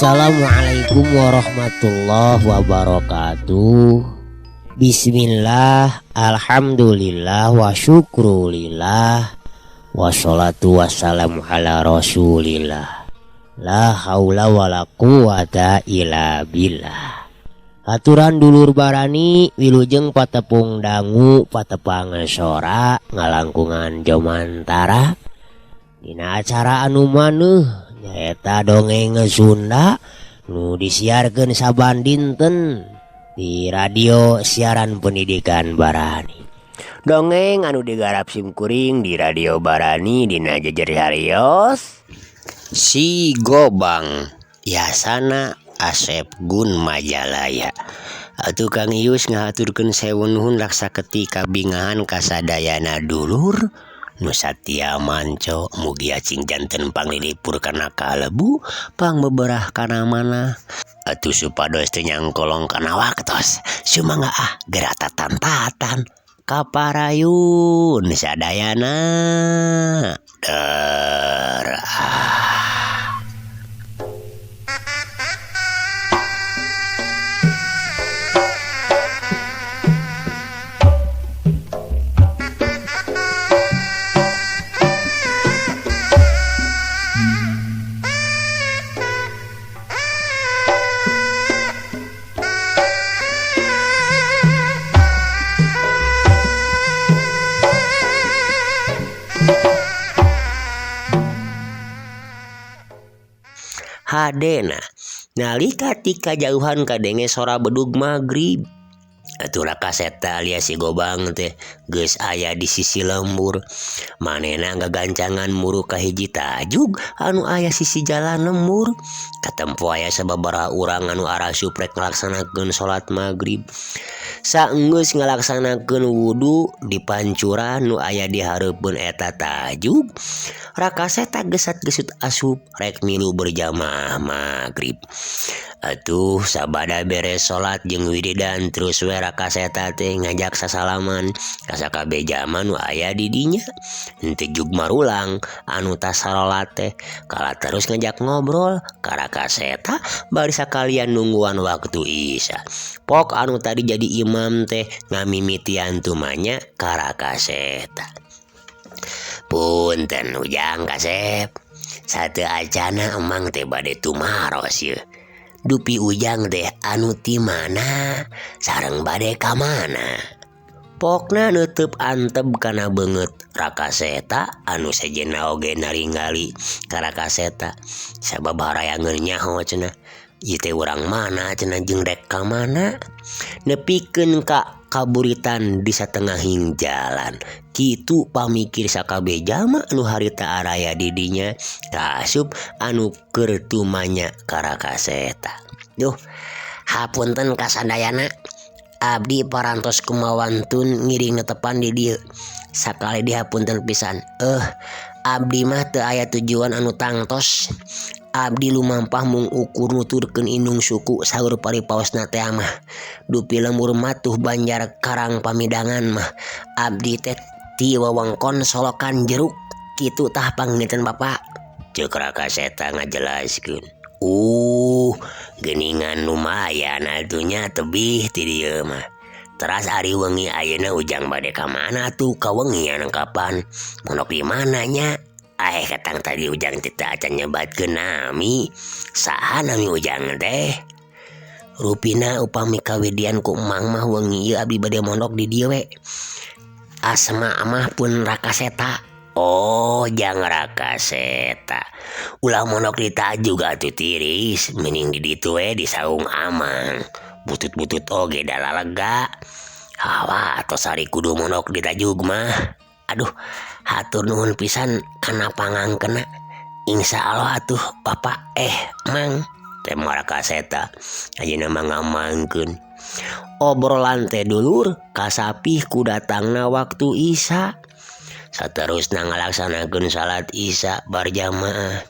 Assalamualaikum warahmatullahi wabarakatuh. Bismillah, alhamdulillah, wa syukrulillah, wassalatu wassalamu ala rasulillah. La haula wala quwata illa billah. Aturan dulur barani wilujeng patepung dangu patepang sora ngalangkungan jomantara dina acara anu maneuh nyaeta dongeng Sunda nu disiarkeun saban dinten di radio siaran pendidikan Barani. Dongeng anu digarap simkuring di radio Barani dina jejer harios Si Gobang Yasana Asep Gun Majalaya. Atuh Kang Ius ngahaturkeun sewu nuhun laksa ketika bingahan kasadayana dulur nu satya manco mugi acing janten panglilipur kana kalebu pangbeberah kana mana atuh supados teu nyangkolong kana waktos sumangga gerata tantatan kaparayun sadayana Hadena nalika tika jauhan kadenge sora bedug magrib atuh rakaseta alias Si Gobang teh geus aya di sisi lembur manehna gagancangan muru ka hiji tajug anu aya sisi jalan lembur katempo aya sababaraha urang anu arasup rek ngalaksanakeun salat magrib saenggeus ngalaksanakeun wudu di pancuran nu aya di hareupeun eta tajug rakaseta gesat-gesut asup rek milu berjamaah magrib. Atuh sabada beres salat jeung wiridan terus we rakaseta teh ngajak sasalaman ka sakabeh jama nu aya di dinya. Henteu jug marulang anu tas salat teh kala terus ngajak ngobrol ka rakaseta bari sakalian nungguan waktu isya. Pok anu tadi jadi imam teh ngamimitian tumanya ka rakaseta. Punten ujang Kasep, satu acana emang teh bade tumaros ye. Dupi ujang teh anu ti mana sareng bade ka mana. Pokna neuteub anteb kana beungeut rakaseta anu sejenna oge naringgali ka rakaseta sababaraha hayang nyaho cenah. Ieu teh urang mana cenah jeung rek ka mana. Nepikeun ka kaburitan di satengahing jalan. Kitu pamikir sakabeh jama anu harita araya di dinya kasup anu keur tumanya ka rakaseta. Duh, hapunten kasadayana. Abdi parantos kumawantun ngiring netepan di dieu. Sakali dihapunten pisan. Abdi mah teu aya tujuan anu tangtos. Abdi lumampah mung ukur nuturkeun indung suku saur paripaosna teh mah. Dupi lembur matuh banjar karang pamidangan mah. Abdi teh ti wewengkon solokan jeruk. Kitu tah panginten Bapak. Ceuk rakaseta ngajelaskeun. Geuningan lumayan atunya tebih ti dieu mah. Teras ari wengi ayeuna ujang bade ka mana tuh kawengian kapan? Monok di mana nya? Katang tadi ujang teh acan nyebatkeun nami. Saha nami ujang teh? Rupina upami kawidian ku emang mah wengi ieu abdi bade mondok di dieu we. Asma mah pun rakaseta. Oh, jang raka seta. Ulah monok dita juga tuh tiris, mending di ditu di saung amang. Butut-butut oge dalalega. Hawa atau sari kudu monok ditajug mah. Aduh, hatur nuhun pisan kana pangangkena. Insya Allah atuh bapak mang temara kaseta ayeuna mah ngamangkeun. Obrolan teh dulur kasapih ku datangna waktu isya. Saterusna ngalaksanakeun salat isya berjamaah.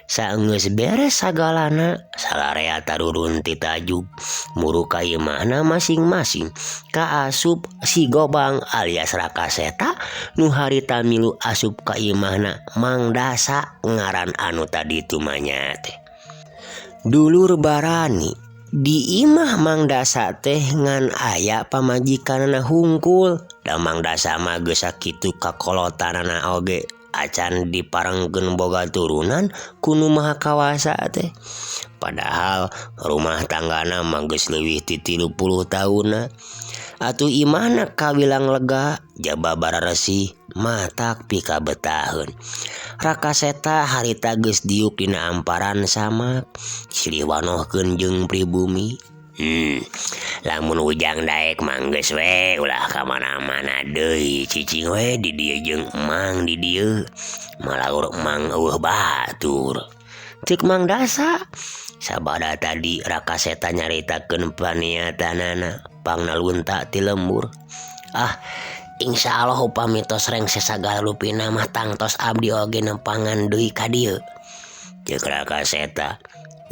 Saenggeus beres sagalana salarea tarurun ti tajug muru ka imahna masing-masing kaasup si Gobang alias Raka Seta nu harita milu asup ka imahna Mang Dasa ngaran anu tadi tu manya teh. Dulur barani di imah Mang Dasa teh ngan aya pamajikanna hungkul. Da Mang Dasa mah geus sakitu kakolotanana oge acan diparengkeun boga turunan kunu maha kawasa teh. Padahal rumah tanggana mah geus leuwih ti 30 taunna. Atuh imahna kawilang lega jaba bararesi matak pika betaheun. Raka Seta harita geus diuk dina amparan samak silih wanohkeun jeung pribumi. Lamun ujang daek manggeus we ulah ka mana-mana deui cicing we di dieu jeung emang di dieu malaur emang eueuh batur. Ceuk Mang Dasa sabada tadi Raka Seta nyaritakeun paniatanana pangna lunta ti lembur. Insya Allah upami tos rengse sagala lupina mah tangtos abdi oge nempangan deui ka dieu. Ceuk Raka Seta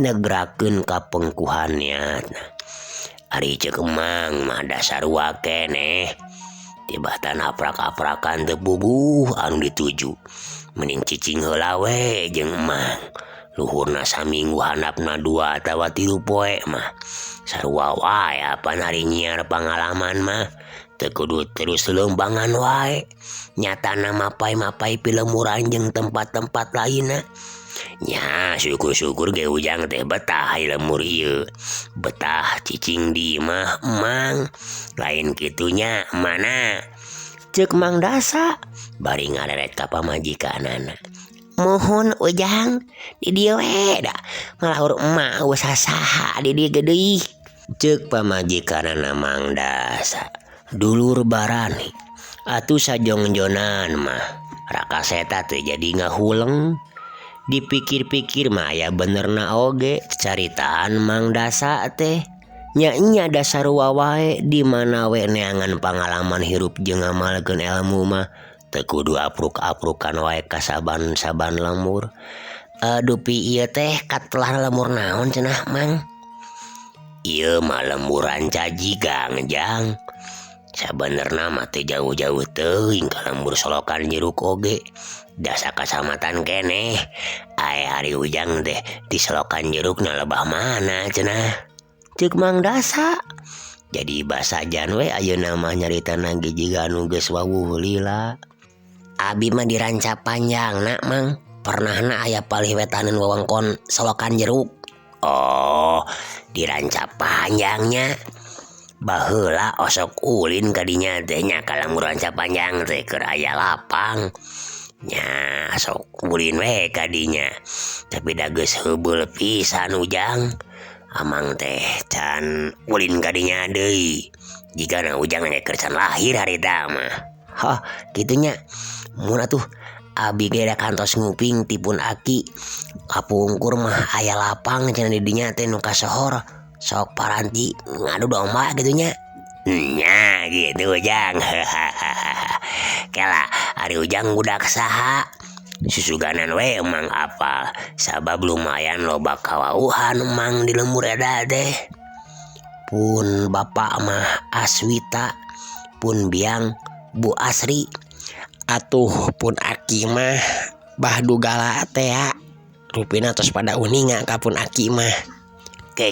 negrakeun ka pengkuhan niatna. Ari ceuk emang mah dasar wakene tibatan aprak-aprakan teu bubuh anu dituju. Mending cicing heula we jeung emang. Luhurna saminggu handapna 2 atawa 3 poe mah. Sarua wae apan ari nyiar pangalaman mah teu kudu terus leumbangan wae. Nyatana mapai-mapai pilemuran jeung tempat-tempat lainna. Nya syukur-syukur ge ujang teh betah lemur ieu. Betah cicing di imah emang. Lain kitunya mana? Ceuk Mang Dasa bari ngareret ka pamajikanana. Mohon ujang di dieu we da ngalaur emak usah saha di dieu gedeui. Ceuk pamajikanana Mang Dasa. Dulur barani atuh sajongjonan mah Raka Seta teh jadi ngahuleng. Dipikir-pikir mah aya benerna oge caritaan Mang Dasa teh. Nya dasar wae di mana we neangan pangalaman hirup jeung ngamalkeun ilmu mah teu kudu apruk-aprukan wae ka saban-saban lemur. Dupi ieu teh katelah lemur naon cenah Mang? Ieu mah lemuran cajigang jang. Sabenerna mah teh jauh-jauh teuing ka lembur solokan jeruk oge. Dasa kacamatan keneh. Hari ujang teh di solokan jerukna lebah mana cenah? Ceuk Mang Dasa. Jadi basajan we ayeuna mah nyaritana ge jiga anu geus wawuh lila. Abi mah di Ranca Panjangna Mang. Pernahna aya palih wetaneun wewengkon solokan jeruk. Oh, di Ranca Panjangnya. Baheula osok ulin kadinya teh nya ka lamur Ranca Panjang teh keur aya lapang. Nya sok ulin we kadinya. Tapi da geus heubeul pisan ujang. Amang teh can ulin kadinya deui. Jigana ujang keur can lahir harita mah. Hah, kitunya. Mun atuh abi ge da kantos nguping tipun aki. Kapungkur mah aya lapang cenah di dinya teh nu kasohor. Sok paranti ngadu domba gitunya. Nya gitu ujang. Kela ari ujang budak saha? Susuganan we emang apal. Sabab lumayan loba kawauhan emang di lembur eta teh. Pun bapak mah Aswita, pun biang Bu Asri. Atuh pun aki mah Bahdugala teh ya. Rupina tos pada uninga ka pun aki mah. Ke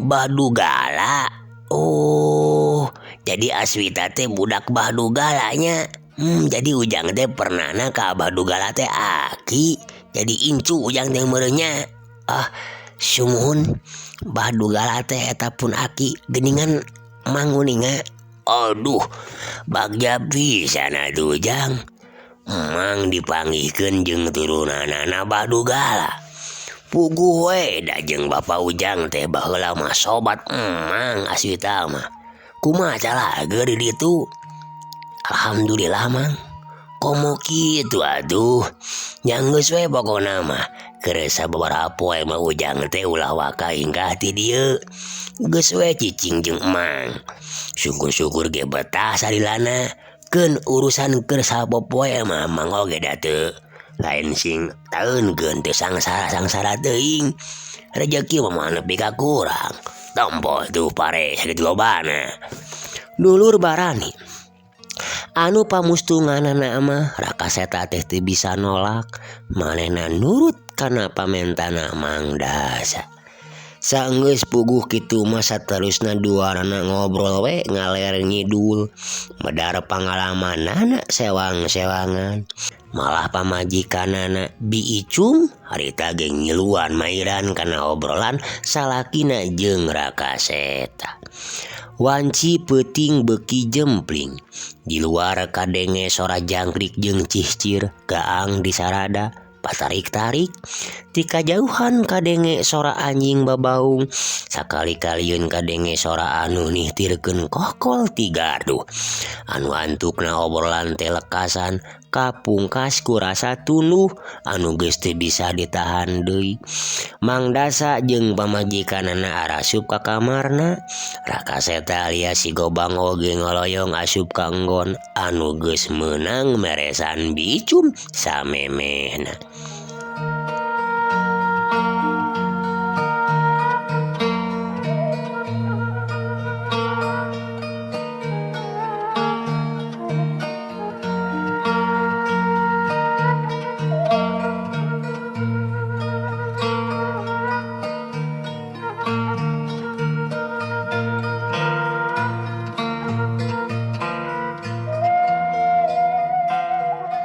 Bahdugala. Oh, jadi Aswita teh budak Bahdugalanya. Jadi ujang teh pernahna ka Bahdugala teh aki. Jadi incu ujang teh meureunya. Sumuhun Bahdugala teh eta pun aki geuningan Mang uninga. Aduh, bagja pisan atuh ujang. Emang dipanggihkeun jeung turunanana Badugala. Puguh we da jeung Bapak Ujang teh baheula mah sobat emang aswita mah. Kumaha calageur di ditu? Alhamdulillah mang. Komo kitu atuh. Nyanggeus we pokona mah. Keur sababaraha poe mah Ujang teh ulah waka hinggah ti dieu. Geus we cicing jeung emang. Syukur-syukur ge betah sarilana. Keun urusan keur sapopoe mah mang oge da teu. Lain sing taeunkeun teu sangsara-sangsara teuing. Rejeki mah nepi ka kurang. Tompo tuh pare sakitu lobana. Dulur Barani. Anu pamustunganana mah Rakaseta teh teu bisa nolak. Manehna nurut kana pamentana Mang Dasa. Saenggeus puguh kitu mah saterusna duarana ngobrol we ngaler ngidul. Medar pangalamanana sewang-sewangan. Malah pamajikanana Bi Icung harita ge ngiluan mairan kana obrolan salakina jeung Rakaseta. Wanci peuting beuki jempling. Di luar kadenge sora jangkrik jeung cihcir gaang di sarada. Patarik-tarik ti kajauhan kadenge sora anjing babaung. Sakali-kalieun kadenge sora anu nihtirkeun kokol ti garduh. Anu antukna obrolan teh lekasan kapungkas ku rasa tunduh anu geus teu bisa ditahan deui. Mang Dasa jeung pamajikanana arasup ka kamarna. Rakaseta alias si Gobang oge ngoloyong asup ka enggon anu geus meunang meresan Bi Icung samemehna.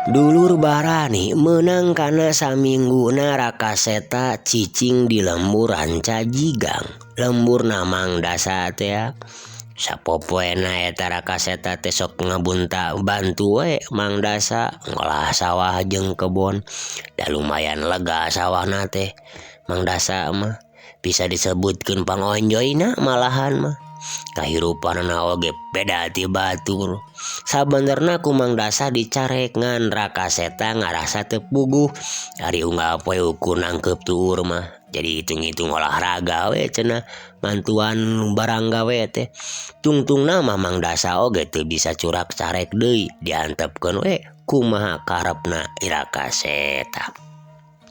Dulur Barani meunang kana samingguna Rakaseta cicing di lembur ranca jigang. Lemburna Mang Dasa teh sapopoena eta Rakaseta teh sok ngabunta bantu we Mang Dasa ngolah sawah jeung kebon. Da lumayan lega sawahna teh. Mang Dasa mah bisa disebutkeun pangonjoyna malahan mah. Kahirupanna oge beda ti batur. Sabenerna ku Mang Dasa dicarek ngan Rakaseta ngarasa teu puguh. Ari unggal poe ukur nangkep tuur mah. Jadi hitung-hitung olahraga we cenah mantuan barang gawe teh. Tungtungna mah Mang Dasa oge teu bisa curak carek deui diantepkeun we kumaha karepna Rakaseta.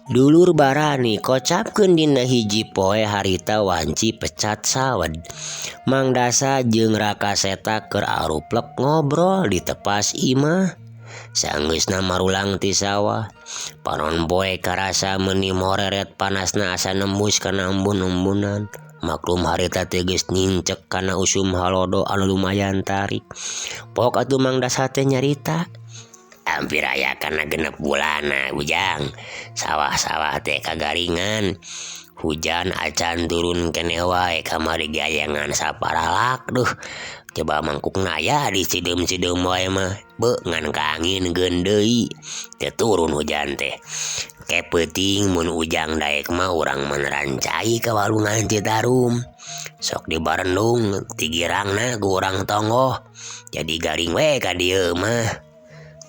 Dulur Barani kocapkeun dina hiji poe harita wanci pecat sawed. Mang Dasa jeung Rakaseta keur aruplek ngobrol di tepas imah. Saenggeusna marulang ti sawah, panon poe karasa meuni moreret panasna asa nembus kana embun-embunan. Maklum harita teh geus nincek kana usum halodo anu lumayan tarik. Pok atuh Mang Dasa teh nyarita. Hampir aya kana 6 bulana Ujang. Sawah-sawah teh kagaringan. Hujan acan turun keneh wae kamari gayangan saparalak duh. Coba mangkukna aya di cideum-cideum wae mah. Ngan kaangin geun deui. Teu turun hujan teh. Kepeuting mun Ujang daek mah urang menerancai ka walungan Citarum. Sok dibarendung tigirangna ku urang tonggoh. Jadi garing we ka dieu mah.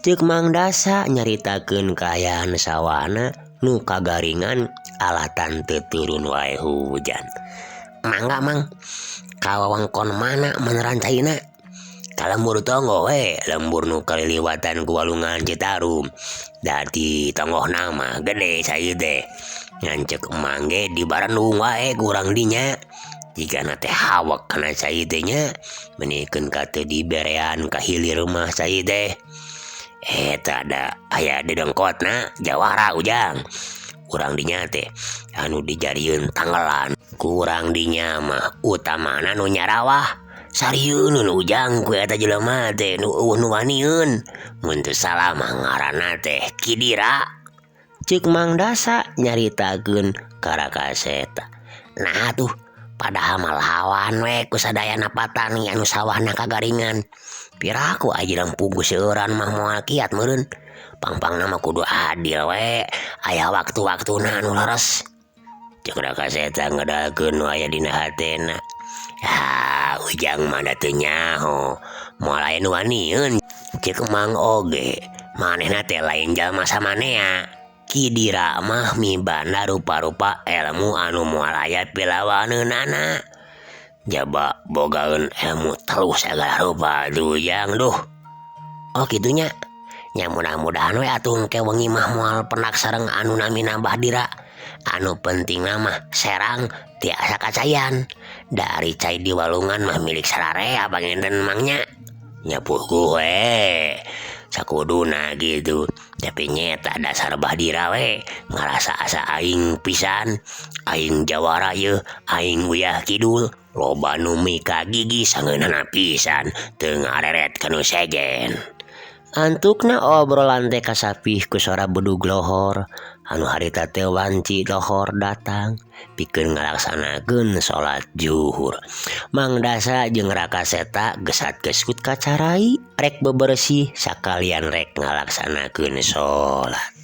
Ceuk Mang Dasa nyaritakeun kaayaan sawana nu kagaringan alatan teu turun wae hujan. Mangga Mang, ka wewengkon mana menerancaina? Ka lembur tonggo we, lembur nu kaliliwatan ku walungan Citarum. Dadi tonggohna mah gede saeuy teh. Ngan ceuk emang ge di Barendung wae ku urang dinya. Jika teh hawek kana saeuy teh nya, menikeun ka teu diberean ka hilir mah saeuy teh. Eta ada aya dedengkotna jawara Ujang. Urang dinya teh anu dijadieun tanggelan. Kurang dinya mah utamana nu nyarawah. Sarieun Ujang ku eta jelema teh nu wanieun. Mun teu salah mah ngaranna teh Kidira. Ceuk Mang Dasa nyaritakeun ka Rakaseta. Nah tuh Padahal malawan we ku sadayana patani anu sawahna kagaringan. Piraku aja pugu seueuran mah moal kiat meureun. Pangpangna mah kudu adil we, aya waktu-waktuna anu leres. Cek Raka Seta ngedalkeun nu aya dina hatena. Ya, Ujang mah da teu nyaho. Moal aya nu wanieun cek Mang oge. Manehna teh lain jalma samanea. Ki Dira mah mibana rupa-rupa ilmu anu moal aya pilawaneunana. Jaba bogaeun ilmu terus segala rupa Ujang duh. Oh kitunya. Nya mudah-mudahan we atuh engke wengi mah moal penak sareng anu namina Mbah Dira. Anu penting mah serang tiasa kacayan. Dari cai di walungan mah milik sararea bangenden mangnya. Nya puguh we. Sakuduna gitu. Tapi nyeta dasar Mbah Dira we ngarasa asa aing pisan. Aing jawara ye, aing uyah kidul. Loba nu mika gigi sangeunana pisan teu ngareret ka nu segen. Antukna obrolan teh kasapih ku sora bedug lohor. Anu harita teh wanci lohor datang pikeun ngalaksanakeun salat zuhur. Mang Dasa jeung Raka Seta gesat geskut kacarai rek bebersih sakalian rek ngalaksanakeun salat.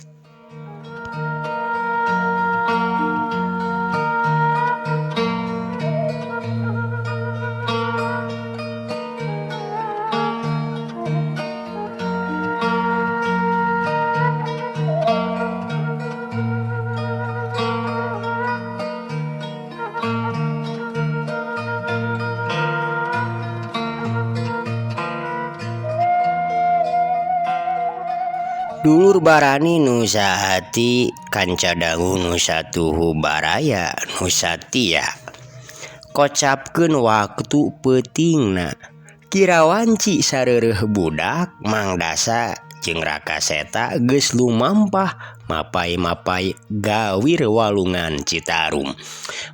Dulur barani nu sahati kanca dangu nu satuhu baraya nu satia. Kocapkeun waktu peutingna. Kira wanci sareureuh budak Mang Dasa jeung Raka Seta geus lumampah mapai-mapai gawir walungan Citarum.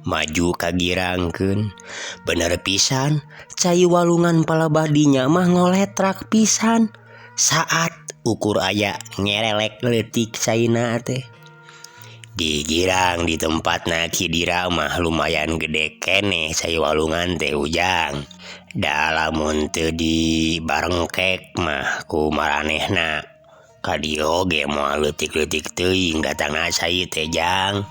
Maju kagirangkeun. Bener pisan cai walungan palabadinya mah ngoletrak pisan. Saat ukur aya ngerelek leutik caina teh. Digirang di tempatna Ki Dira mah lumayan gede keneh cai walungan teh Ujang. Da lamun teu di barengkek mah ku maranehna. Kadieu oge moal leutik-leutik teuing datangna cai teh Jang.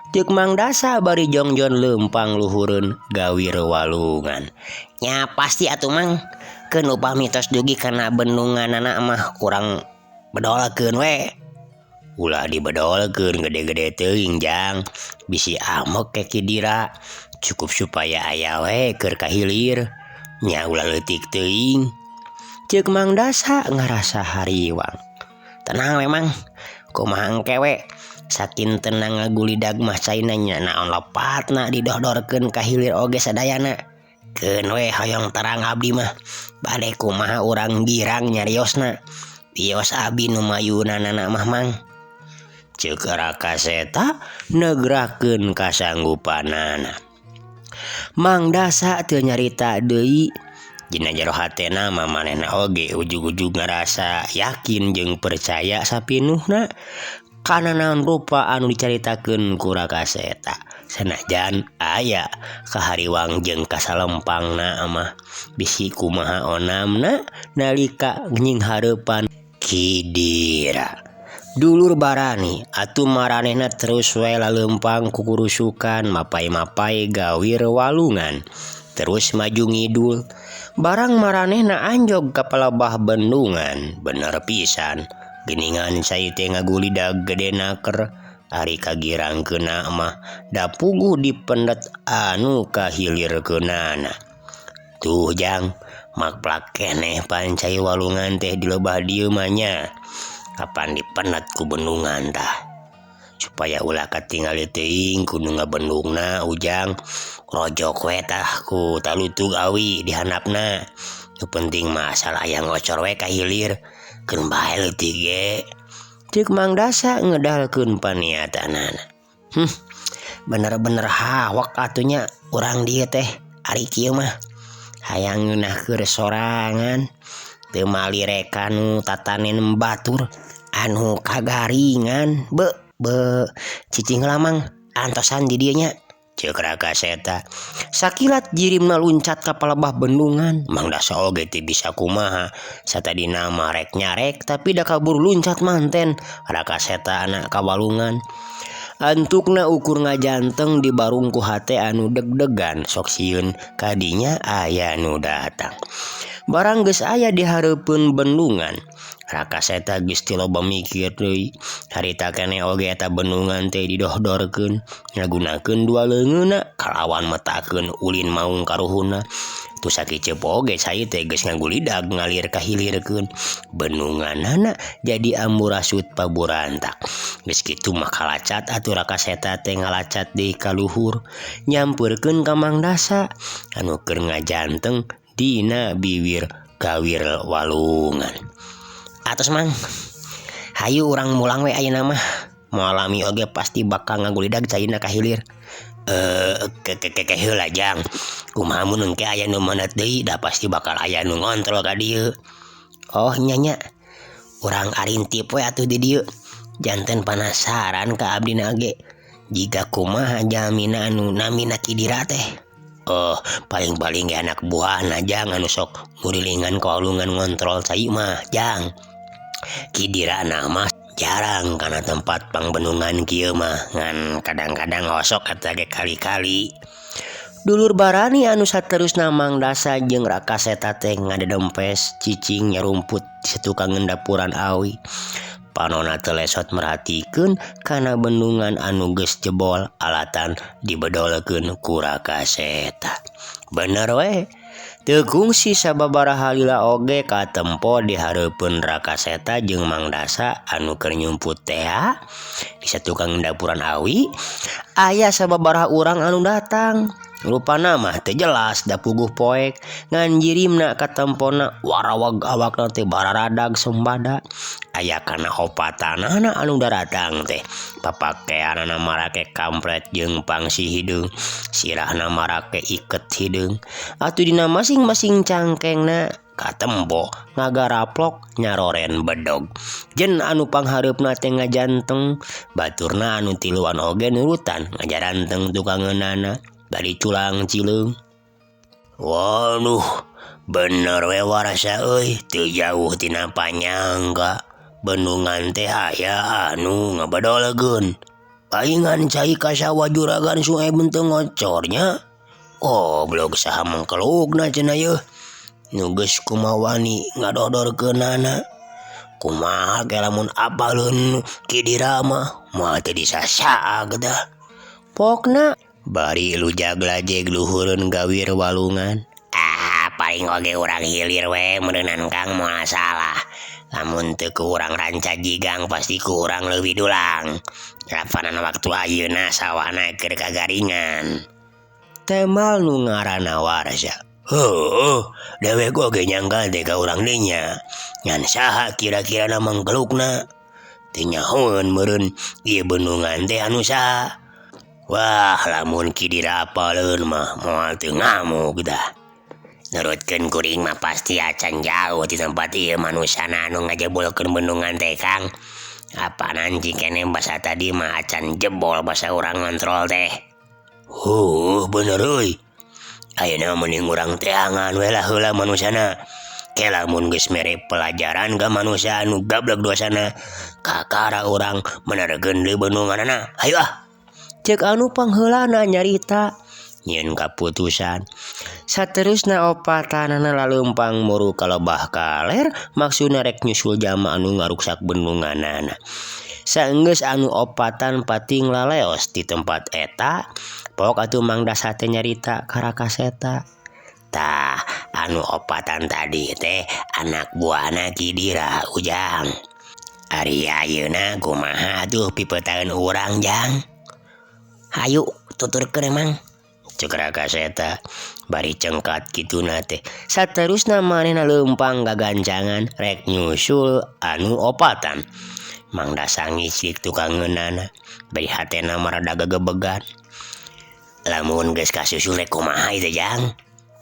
Ceuk Mang Dasa bari jongjon leumpang luhureun gawir walungan. Nya pasti atuh Mang. Keun upah mitos dugi kana bendunganana mah kurang bedolkeun we. Ulah dibedolkeun gede-gede teuing Jang. Bisi amok ke Ki Dira. Cukup supaya aya we keur kahilir. Nya ulah leutik teuing. Ceuk Mang Dasa ngarasa hariwang. Tenang memang. Kumaha engke we. Sakin tenang ngagulidag mah caina nya naon lepatna didohdorkeun kahilir oge sadayana. Keun we hoyong terang abdi mah. Bade kumaha urang girang nyariosna. Wios abi nu mayunanana mah Mang. Ceuk Raka Seta negrakeun kasanggupanana. Mang Dasa teu nyarita deui. Dina jero hatena mah manehna oge ujug-ujug ngarasa yakin jeung percaya sapinuhna kana naon rupa anu dicaritakeun ku Raka Seta. Sanajan aya kahariwang jeung kasalempangna mah bisi kumaha onamna nalika nying hareupan Ki Dira. Dulur barani atuh maranehna terus wae laleumpang ku kurusukan mapai-mapai gawir walungan. Terus maju ngidul. Barang maranehna anjog ka palebah bendungan. Bener pisan geuningan cai teh ngagulidag gede naker. Ari kagirangkeunna mah da puguh dipendet anu kahilirkeunana. Tuh Jang, makplak keneh pan cai walungan teh di lobah dieu mah nya. Kapan dipendet ku bendungan tah. Supaya ulah katingali teuing kudu ngabendungna Ujang. Rojok we tah ku talutug awi di handapna. Nu penting mah asal aya ngocor we kahilir. Keun bae leutik ge. Ceuk Mang Dasa ngedalkeun paniatanana. Bener-bener hawak atunya urang dieu teh ari kieu mah. Hayang ngeunahkeun sorangan. Teu malirekan nu tatanen batur anu kagaringan. Cicing heula Mang antosan di dieu nya. Ceuk Rakaseta. Sakilat jirimna luncat ka palebah bendungan. Mang Dasa oge teu bisa kumaha. Satadina mah rek nyarek tapi da kabur luncat manten. Rakaseta anak kawalungan. Antukna ukur ngajanteng di barungku hate anu deg-degan. Sok sieun kadinya aya nu datang. Barang geus aya di hareupeun bendungan. Rakaseta geus teu loba mikir deui. Harita keneh oge eta bendungan teh didohdorkeun ngagunakeun dua leungeunna kalawan metakeun ulin maung karuhuna. Tu sakiceuk oge sai teh geus ngagulidag ngalir kahilirkeun. Bendunganana jadi amburasut paburantak. Geus kitu mah kalacat atuh Rakaseta teh ngalacat deui ka luhur nyampeurkeun ka Mang Dasa anu keur ngajanteng dina bibir gawir walungan. Atos Mang, hayu urang mulang we ayeuna mah. Moalami oge pasti bakal ngagulidag caina kahilir. Heula Jang. Kumaha mun engke aya nu manat deui da pasti bakal aya nu ngontrol ka dieu. Oh nya. Urang arintip we atuh di dieu. Janten panasaran ka abdina ge. Jiga kumaha jamina anu namina Kidira teh. Oh, paling-paling ge anak buahna Jang anu sok ngurilingan kawalungan ngontrol cai mah Jang. Kidira mah jarang kana tempat pangbendungan kieu mah ngan kadang-kadang osok eta ge kali-kali. Dulur barani anu saterusna Mang Dasa jeung Rakaseta teh ngadedempes cicing nyarumput di setukangeun dapuran awi. Panonna teu lesot merhatikeun kana bendungan anu geus jebol alatan dibedolkeun ku Rakaseta. Bener we. Teu kungsi sababaraha lila oge katempo di hareupeun Rakaseta jeung Mang Dasa anu keur nyumput teh di satukang dapuran awi aya sababaraha urang anu datang. Rupana mah teu jelas da puguh poek ngan jirimna katempona warawag awakna teh bararadag sembada. Aya kana opatanana anu daratang teh papakeanana marake kampret jeung pangsi hideung, sirahna marake iket hideung. Atuh dina masing-masing cangkengna katempo ngagaraplok nyaroren bedog. Jen anu panghareupna teh ngajanteng, baturna anu tiluan oge nurutan ngajaranteng tukangeunana. Bari culang cileung. Waduh, bener we warasa euy, teu jauh tina panyangga. Bendungan teh aya anu ngabadolkeun. Paingan cai ka sawah juragan sungai benteng ngocornya. Oh, blog saha mangkelukna cenah yeuh. Nu geus kumawani ngadohdorkeunana. Kumaha ge lamun apaleun Kidira mah teu disasaag dah. Pokna bari lujag lajeg luhureun gawir walungan. Paling oge urang hilir we meureunan Kang moal salah. Lamun teu ku urang ranca jigang pasti ku urang leuwih dulang. Rapanan waktu ayeuna sawahna keur kagaringan. Temal nu ngaranna Warsa. Heuh, dewek oge nyangka teh ka urang deui nya. Ngan saha kira-kirana mangkelukna? Teu nyahoeun meureun ieu bendungan teh anu saha? Wah, lamun Kidira apaleun mah moal teu ngamuk dah. Nurutkeun kuring mah pasti acan jauh di tempat ieu manusana anu ngajebolkeun bendungan teh Kang. Apaanan jikene basa tadi mah acan jebol basa urang ngontrol teh. Bener euy. Ayeuna mending urang teh angan we lah heula manusana. Ke lamun geus mere pelajaran ka manusia anu gablek dosana, kakara urang menergeun deui bendunganana. Hayu Ceuk anu pangheulana nyarita nyieun kaputusan. Saterusna opatanana laleumpang muru kalebah kaler maksudna rek nyusul jalma anu ngaruksak bendunganana. Saenggeus anu opatan pating laleos di tempat eta, pok atuh Mang Dasa teh nyarita ka Rakaseta. Tah, anu opatan tadi teh anak buahna Kidira ujang. Ari ayeuna kumaha atuh pipeutaeun urang Jang? Hayu tuturkeun emang. Ceuk Rakaseta bari cengkat kituna teh. Saterusna manehna leumpang gagancangan rek nyusul anu opatan. Mang Dasa ngislik tukangeunana bari hatena marada gagebegan. Lamun geus kasusul rek kumaha ieu Jang?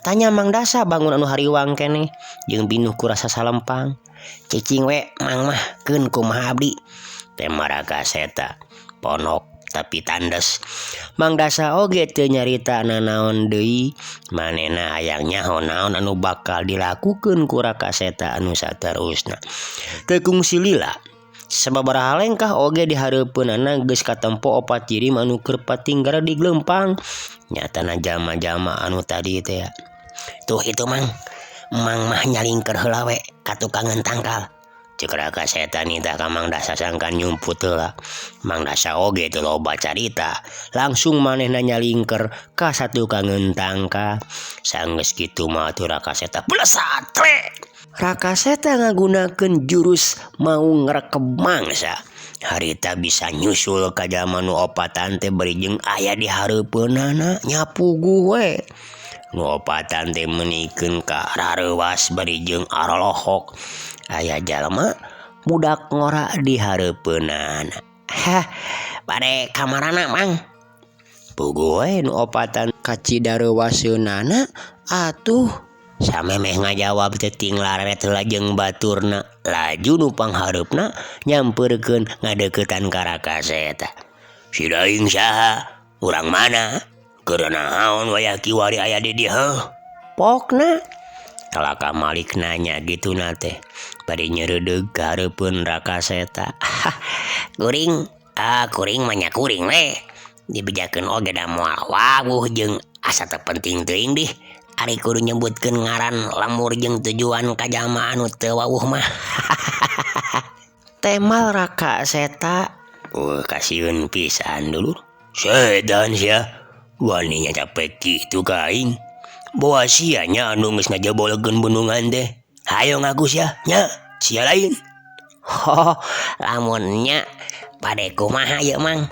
Tanya Mang Dasa bangun anu hariwang keneh jeung binuh ku rasa salempang. Cicing we Mang mah keun kumaha abdi? Tema Rakaseta. Ponok tapi tandes. Mang Dasa oge teu nyarita naon deui manehna hayang nyaho naon anu bakal dilakukeun ku Rakaseta anu saterusna. Teu kungsi lila sababaraha lengkah oge di hareupeunana geus katempo 4 ciri anu keur patinggara di Glempang. Nyatana jama-jama anu tadi teh ya. Tuh itu mang mah nyalingker heula we ka tukangan tangkal. Cek Rakaseta nita ka Mang Dasa sangkan nyumput heula. Mang Dasa oge teu loba carita, langsung manehna nyalingker ka satukangan tangkal. Sanggeus kitu mah atuh Rakaseta blesat tre. Rakaseta ngagunakeun jurus mau ngrekeb mangsa. Harita bisa nyusul ka jalma nu opatan teh bari jeung aya di hareupeunana nyapuguh we. Nu opatan teh menikeun ka rareuwas bari jeung arolohok. Aya jalma budak ngora di hareupeunana. Hah, bade kamarana mang. Puguh we nu opatan ka cidareuwaseunana atuh. Samemeh ngajawab teh ting laret heula jeung baturna. Laju nu panghareupna nyampeurkeun ngadeuketan ka Rakaseta. Si daing saha? Urang mana? Keur naon wayah kiwari aya di dieu? Pokna kalaka Malik nanya gitu teh bari nyeureudeg ka hareupeun Rakaseta. Kuring mah nya kuring we. Dibejakeun oge da moal wawuh jeung asa teu penting teuing dih. Ari kudu nyebutkeun ngaran lamur jeung tujuan ka jalma anu teu wawuh mah. Temal Rakaseta. Kasieun pisan dulu. Sedan sia. Wani nya capek kitu ka aing. Boa sia nya anu geus ngajabolekeun bendungan teh. Hayo ngaku sia nya, sia lain. Lamun nya bade kumaha ye mang.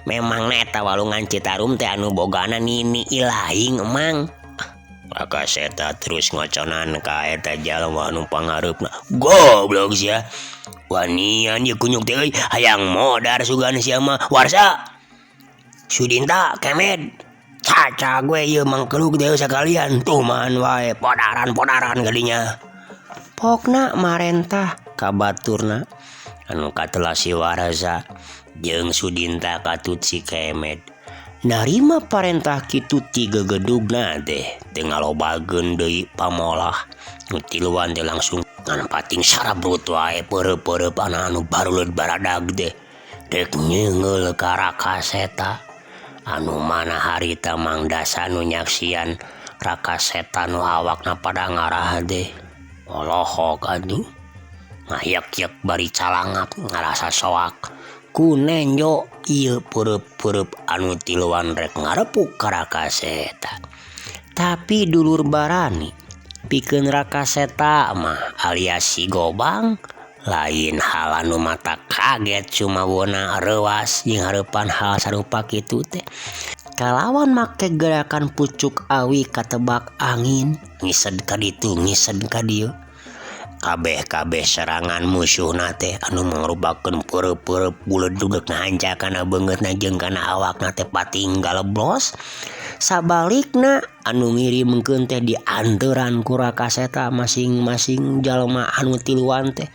Memang eta walungan Citarum teh anu bogana nini ilaing emang. Rakaseta terus ngoconan ka eta jalma anu panghareupna. Goblok sia. Wanian ye kunyuk teh euy hayang modar sugan sia mah. Warsa. Sudinta kemed. Caca gue ieu mangkeluk teh sakalian. Tuh man wae podaran gadinya. Pokna marentah ka baturna anu katelah si Warsa jeung Sudinta katut si Kemed. Narima parentah kitu ti gegedugna teh teu ngalobageun deui pamolah. Nu tiluan teh langsung ngan pating sarabrut wae peureup-peureup anu baruleud baradag teh dek nyeungeul ka Rakaseta. Anu mana harita Mang Dasa nu nyaksian Rakaseta nu awakna pada ngarah teh olohok atuh. Ngayak-yak bari calangap ngarasa soak. Kunenjo ieu peureub-peureub anu tiluan rek ngarepuk ka Rakaseta. Tapi dulur barani pikeun Rakaseta mah alias si Gobang lain hal anu mata kaget sumawona reuwas jeung hareupan hal sarupa kitu teh. Kalawan make gerakan pucuk awi katebak angin ngised ka ditu ngised ka dieu. Kabeh serangan musuhna teh anu mangrubakeun peureub-peureub buleudugna hancakana beungeutna jeung kana awakna teh pating galeblos. Sabalikna anu ngirimkeun teh dianteran ku Rakaseta masing-masing jalma anu tiluan teh.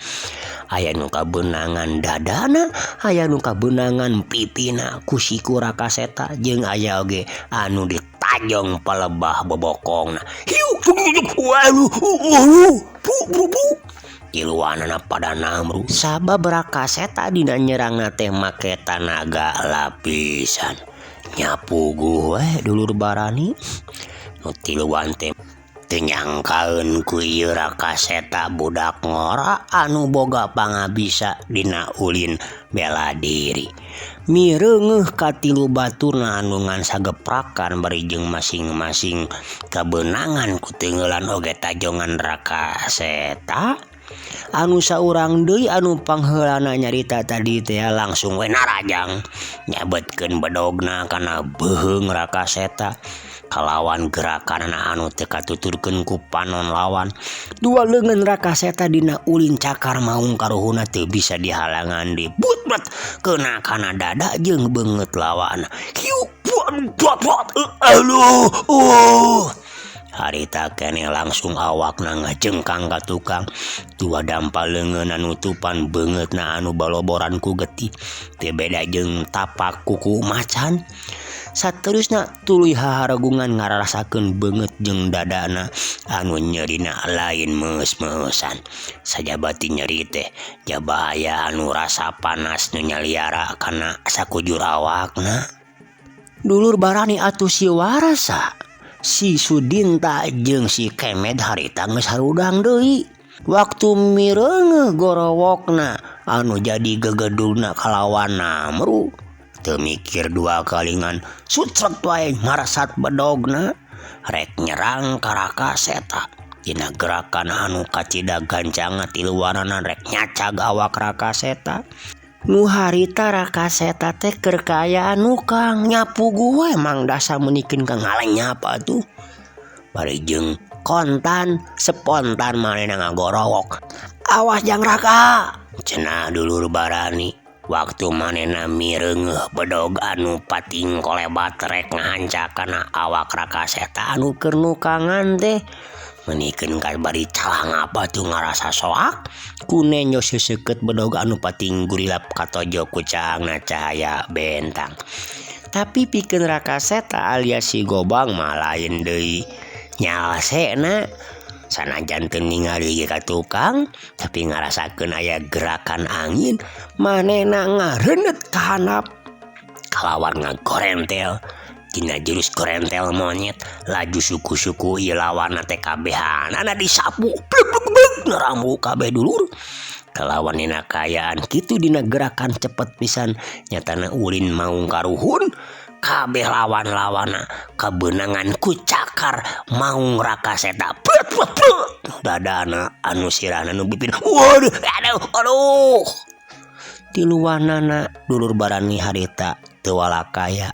Aya nu kabeunangan dadana, aya nu kabeunangan pipina ku siku Rakaseta jeung aya oge anu ditajong palebah bobokongna. Hiu Iluanana pada namru sabab Rakaseta dina nyerangna teh make tanaga lapisan. Nyapuguh we dulur barani nu tiluan teh teu nyangkaeun ku ieu Rakaseta budak ngora anu boga pangabisa dina ulin bela diri. Mireungeuh ka tilu baturna anu ngan sageprakan bari jeung masing-masing kabeunangan ku teungeulan oge tajongan Rakaseta. Anu saurang deui anu pangheulana nyarita tadi teh langsung we narajang nyabetkeun bedogna kana beuheung Rakaseta kalawan gerakanna anu teu katuturkeun ku panon lawan. Dua leungeun Rakaseta dina ulin cakar maung karuhuna teu bisa dihalangan di butbet keuna kana dada jeung beungeut lawan. Hiu buat aduh. Harita kene langsung awakna ngajengkang ka tukang. Tua dampal leungeun nutupan beungeutna anu baloboran ku getih, teu beda jeung tapak kuku macan. Saterusna tuluy haharagungan ngarasakeun beungeut jeung dadana anu nyerina lain meus-meusan. Sajabati nyeri teh jabahaya anu rasa panas nu nyaliara kana sakujur awakna. Dulur barani atuh si Warasa, si Sudinta jeung si Kemed harita geus harudang deui. Waktu mireungeuh gorowokna anu jadi gegedugna kalawan Namru, teu mikir dua kalingan sucrek wae marasat bedogna rek nyerang ka Rakaseta. Dina gerakan anu kacida gancangna ti luaranna rek nyacag awak Rakaseta. Nu harita Rakaseta teh keur kaayaan nu Kang nyapu gue Mang Dasa meunikeun ka ngaleng nyapa tuh. Bari jeung kontan spontan manehna ngagorowok. "Awas jang Raka," cenah dulur barani. Waktu manehna mireungeuh bedog anu pating kolebat rek ngahancakana awak Rakaseta anu keur nukangan teh. Menikeun ka bari calang apa tuh ngarasa soak kunenyo seseukeut bedog anu pating gurilap katojo ku cahangna cahaya bentang. Tapi pikeun Rakaseta alias si Gobang mah lain deui. Nyalsena sanajan teu ningali ka tukang tapi ngarasakeun aya gerakan angin, manehna ngareunut ka handap kalawan ngagorentel. Dina jurus gorentel monyet laju suku-suku ieu lawanna teh kabehanana disapu blek ngarambu kabeh dulur. Kalawan dina kaayaan kitu dina gerakan cepet pisan nyatana ulin maung karuhun kabeh lawan-lawanna kabeunangan ku cakar maung Rakaseta. Dadana anu sirahna nu bipin waduh aduh. Ti luwanana dulur barani harita teu walakaya.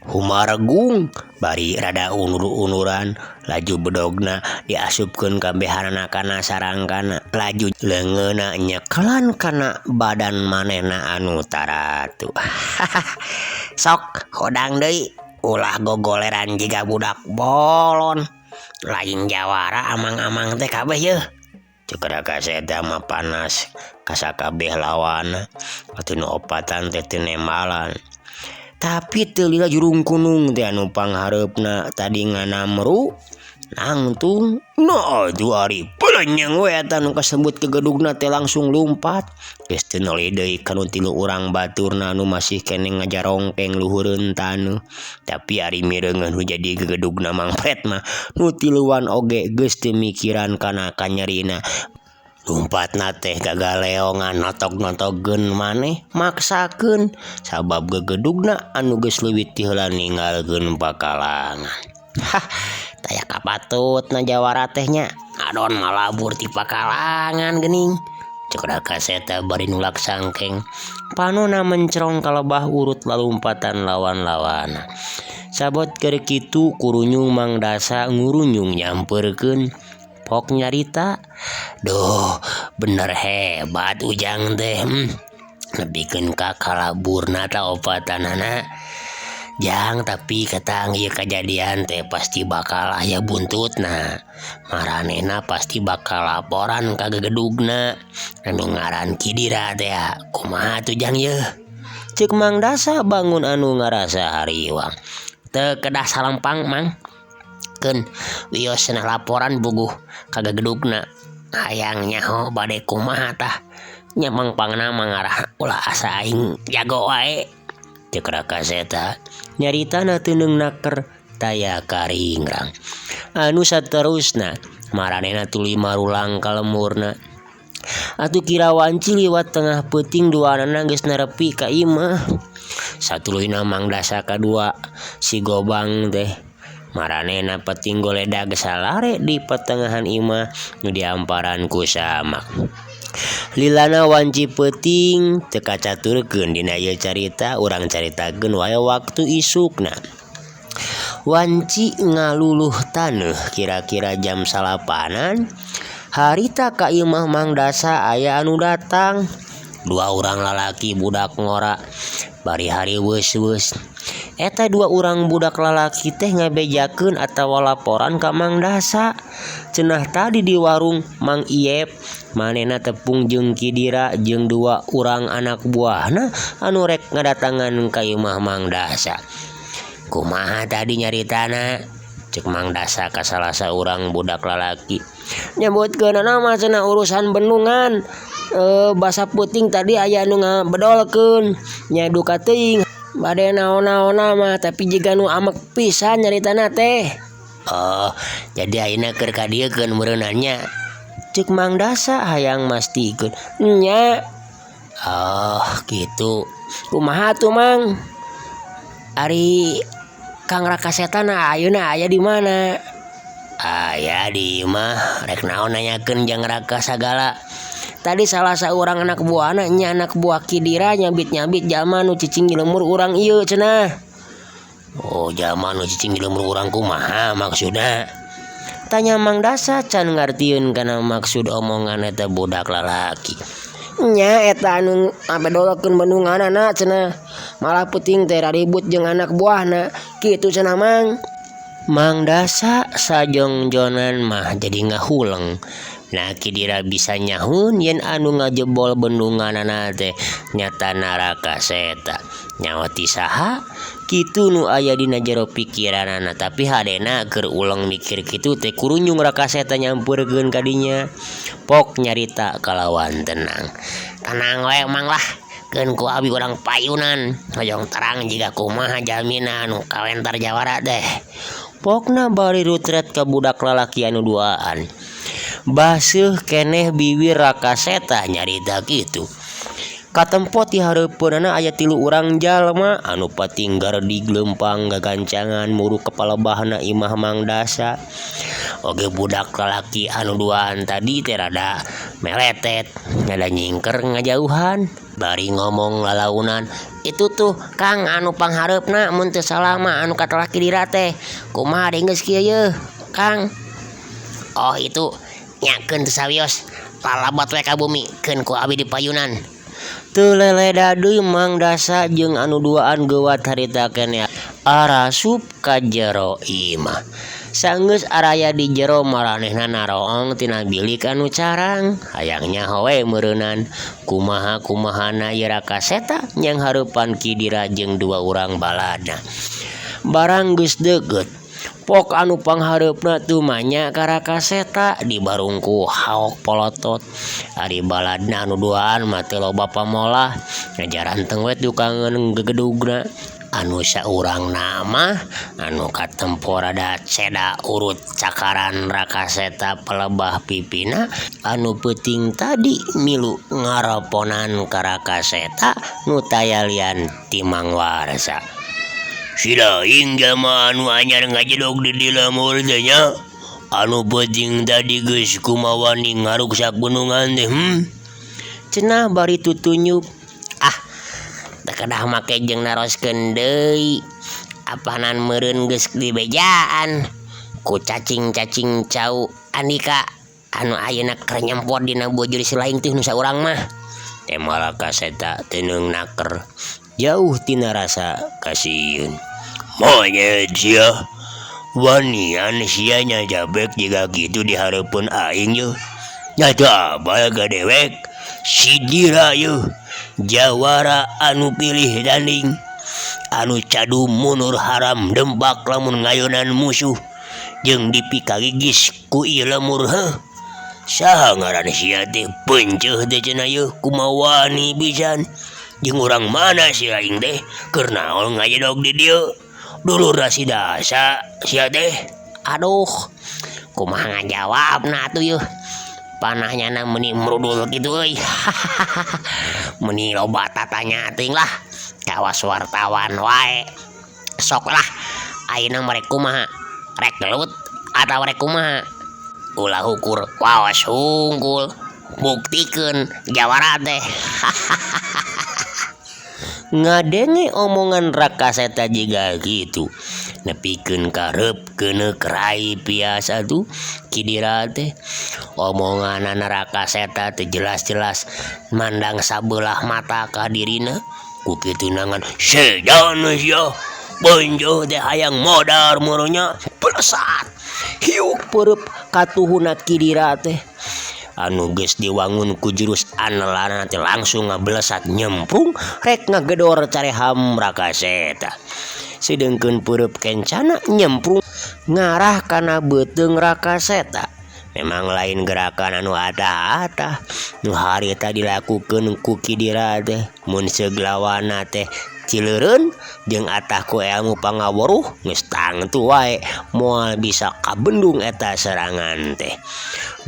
Humaregung bari rada unur-unuran laju bedogna diasupkeun kabehanana kana sarangkana, laju leungeunna nyekelan kana badan manehna anu taratu. Sok hodang deui ulah gogoleran jiga budak bolon, lain jawara amang-amang teh kabeh yeuh. Ceuk Rakaseta mah panas ka sakabeh lawanna, atuh opatan teh teu nembalan. Tapi teu lila jurung kunung teh anu panghareupna tadi nganamru nangtung. Nah itu ari pelenyeng we eta nu kasebut kegedugna teh langsung lumpat. Geus teu noli deui kanu tilu urang baturna anu masih keneh ngajarongkeng luhureun taneuh. Tapi ari mireungeun nu jadi gegedugna Mang Pret mah nu tiluan oge geus teu mikiran kana kanyerina. Lumpatna teh gagaleongan notok-notokkeun maneh maksakeun sabab gegedugna anu geus leuwih ti heula ninggalkeun pakalangan. Taya kapatutna jawara teh nya adon malabur ti pakalangan geuning. Ceuk Rakaseta bari nulak sangkeng panonna mencrong kalebah urut lalumpatan lawan-lawana. Sabot keur kitu kurunyung Mang Dasa ngurunyung nyampeurkeun. Pok nyarita, "Duh, bener hebat Ujang teh. Nepikeun ka kalaburna ta opatanana. Jang tapi katang ieu kajadian teh pasti bakal aya buntutna. Maranehna pasti bakal laporan ka gegedugna anu ngaran Kidira teh. Kumaha tuh Jang yeuh?" Ceuk Mang Dasa bangun anu ngarasa hariwang. "Teu kedah salempang Mang. Keun wios cenah laporan buguh ka gegedugna. Hayang nyaho bade kumaha tah? Nya mangpangna mangarah ulah asa aing jago wae." Ceuk Rakaseta nyaritana teu neungna keur taya karingrang. Anu saterusna maranehna tuluy marulang ka lemurna. Atuh kira wanci liwat tengah peuting duanana geus nerepi ka imah. Satuluyna Mang Dasa kadua si Gobang teh maranehna peuting goleda geus salare di pertengahan imah nu diamparan ku samak. Lilana wanci peuting teu kacaturkeun dina ieu carita, urang caritakeun wae waktu isukna. Wanci ngaluluh taneuh kira-kira jam 8-an. Harita ka imah Mang Dasa aya anu datang. 2 urang lalaki budak ngora bari hari weus-weus. Eta dua orang budak lalaki teh ngabejakeun atawa laporan ka Mang Dasa. Cenah tadi di warung Mang Iep manehna tepung jeung Kidira jeung dua urang anak buahna anu rek ngadatangan ka imah Mang Dasa. Kumaha tadi nyaritana? Cek Mang Dasa ka salah saurang budak lalaki. Nyebutkeun mah cenah urusan bendungan. Basa puting tadi aya nu ngabedolkeun nya duka teuing bade naon-naonna mah tapi jiga nu amek pisan nyaritana teh. Oh, jadi ayeuna keur ka dieu keun meureunannya. Cek Mang Dasa hayang mastikeun. Nya. Oh, gitu. Kumaha tuh Mang? Ari Kang Rakaseta ayeuna aya di mana? Aya di imah rek naon nanyakeun jeung Raka sagala. Tadi salah seorang anak buahna nya anak buah Kidira nyabit-nyabit jalma nu cicing di lemur urang ieu cenah. Oh, jalma nu cicing di lemur urang kumaha maksudna? Tanya Mang Dasa can ngartieun kana maksud omongan eta budak lalaki. Nya eta anu abedolkeun bendunganana cenah. Malah puting teh ribut jeung anak buahna. Kitu cenah Mang. Mang Dasa sajongjonan mah jadi ngahuleng. Nah Kidira bisa nyahun yen anu ngajebol bendunganana teh nyatana Rakaseta. Nyawati saha? Kitu nu aya dina jero pikiranana tapi hadena keur ulang mikir kitu teh kurunyung Rakaseta nyampurkeun ka dinya. Pok nyarita kalawan tenang. Tenang we Mang lah. Keun ku abi urang payunan. Hoyong terang jiga kumaha jalmina anu kawentar jawara teh. Pokna bari rutret ka budak lalaki anu duaan. Baseuh keneh bibir Rakaseta nyarita kitu. Katempo ti hareupeunana aya 3 urang jalma anu patinggar di glempang gagancangan muru kepala bahana imah Mang Dasa. Oge budak lalaki anu duaan tadi teh rada meletet, ngada nyingker ngajauhan. Bari ngomong lalaunan, "Itu tuh Kang anu panghareupna mun teu salah mah anu kata laki dira teh. Kumaha geus kieu yeuh, Kang?" "Oh, itu nyakeun teu sawios. Lalabat we ka bumi keun ku abi di payunan." Teu leleda deui Mang Dasa jeung anu duaan geuwat harita keneh arasup ka jero imah. Saenggeus araya di jero maranehna naroong tina bilik anu carang. Hayangnya howe meureunan kumaha-kumahana ieu Rakaseta nyang hareupan Kidira jeung 2 urang baladna. Barang geus deugeut pok anu panghareupna tuh manya ka Rakaseta dibarungku haok polotot. Ari baladna anu duaan mah teu loba pamolah ngajaranteng we tukangeun gegedugna. Anu saurang nama anu katempo rada ceda urut cakaran Rakaseta pelebah pipina anu peuting tadi milu ngaroponan ka Rakaseta nu tayalian ti Mang Warsa. "Sidaing jalma anu anyar ngajedog di lamur teh nya anu peuting tadi geus kumawani ngaruksak bendungan teh cenah bari tutunyup. Kedah make jeung naroskeun deui apanan meureun geus dibejaan ku cacing-cacing cau Andika anu ayeuna keur nyempot dina bojor silaing teh nu saurang mah." Tema Rakaseta teuneung naker jauh tina rasa kasieun. "Monyet sia wanian sia nya jabek jiga kitu di hareupeun aing yeuh. Nya teu abal ka dewek si Dira yeuh. Jawara anu pilih tanding anu cadu munur haram dembak lamun ngayonan musuh jeung dipikagigis ku ieu lemur heuh. Saha ngaran sia teh peunceuh teh cenah yeuh kumawani pisan jeung urang mana si aing teh keur naon ngajedog di dieu dulurna si Dasa sia teh." "Aduh, kumaha ngajawabna atuh yeuh. Panahnya meuni merudul gitu euy." "Meuni loba tatanya teuing lah. Kawas wartawan wae. Sok lah ayeuna merek kumaha? Rek gelut atawa rek kumaha? Ulah ukur waos hungkul. Buktikeun jawara teh." Ngadenge omongan Rakaseta jiga gitu nepikeun karep keuneu kerai piasa tuh Kidira teh. Omonganna Rakaseta teh jelas-jelas mandang sabelah mata ka dirina. Ku kitu nangan sedan sia Ponjo teh hayang modar murunya pelesat. Hiuk peureub katuhuna Kidira teh. Anu geus diwangun ku jurus andalanna teh langsung ngablesat nyemprung rek ngagedor careham Rakaseta. Sedengkeun peureub kencana nyemprung ngarah kana beuteung Rakaseta. Memang lain gerakan anu atah-atah nu harita dilakukeun ku Kidira teh mun seglawana teh cileureun jeung atah ku ilmu pangaweruh geus tangtu wae moal bisa kabendung eta serangan teh.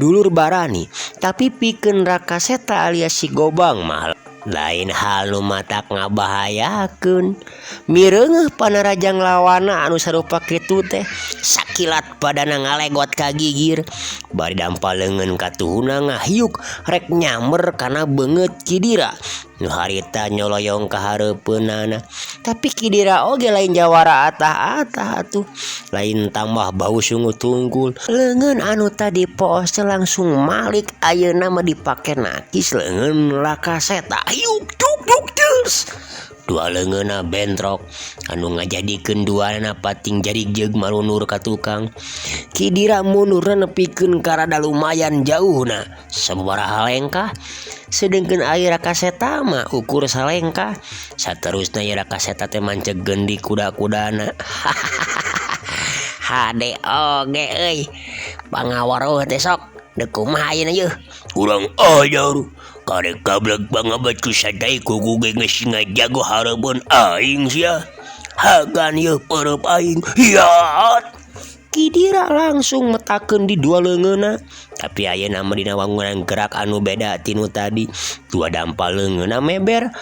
Dulur barani tapi pikeun Rakaseta alias si Gobang mah lain hal nu matak ngabahayakeun. Mireungeuh panarajang lawana anu sarupa kitu teh sakilat badana ngalegot ka gigir bari dampaleungeun katuhuna ngahiuk rek nyamer kana beungeut Kidira nu harita nyoloyong ka hareupeunana. Tapi Kidira oge lain jawara atah-atah atuh, lain tambah bau sungu tunggul. Leungeun anu tadi poos langsung malik ayeuna mah dipake nakis leungeun Rakaseta. Hiuk duk duk deus. Dua leungeunna bentrok anu ngajadikeun duana pating jadi jeug marunur ka tukang. Kidira munurna nepikeun ka rada lumayan jauhna sababaraha lengkah. Sedengkeun aya Rakaseta mah ukur salengkah. Saterusna ya Rakaseta teh mancegeun di kuda-kudana. Hade oge euy. Pangawaruh teh sok. Deuk kumaha ayeuna yeuh? Kurang ajar. Karek gablek bangabat ku sadai ku ge geus ngajago hareupeun aing sia. Hagan yeuh peureub aing. Hiat. Kidira langsung metakeun di dua leungeunna. Tapi ayeuna mah dina wangunan gerak anu beda tinu tadi. Dua dampal leungeunna meber.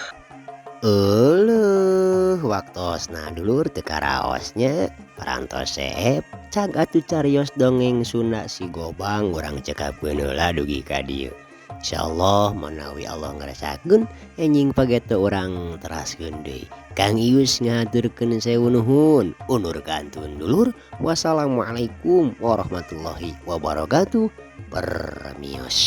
Eueuh waktosna dulur teu karaosnya parantos sehep cag atuh carios dongeng Sunda si Gobang urang cekapeun heula dugi ka dieu. Insyaallah manawi Allah ngarasakeun enjing pagete urang teraskeun deui. Kang Ius ngaturkeun sewu nuhun. Undur kantun dulur. Wassalamualaikum warahmatullahi wabarakatuh. Permios.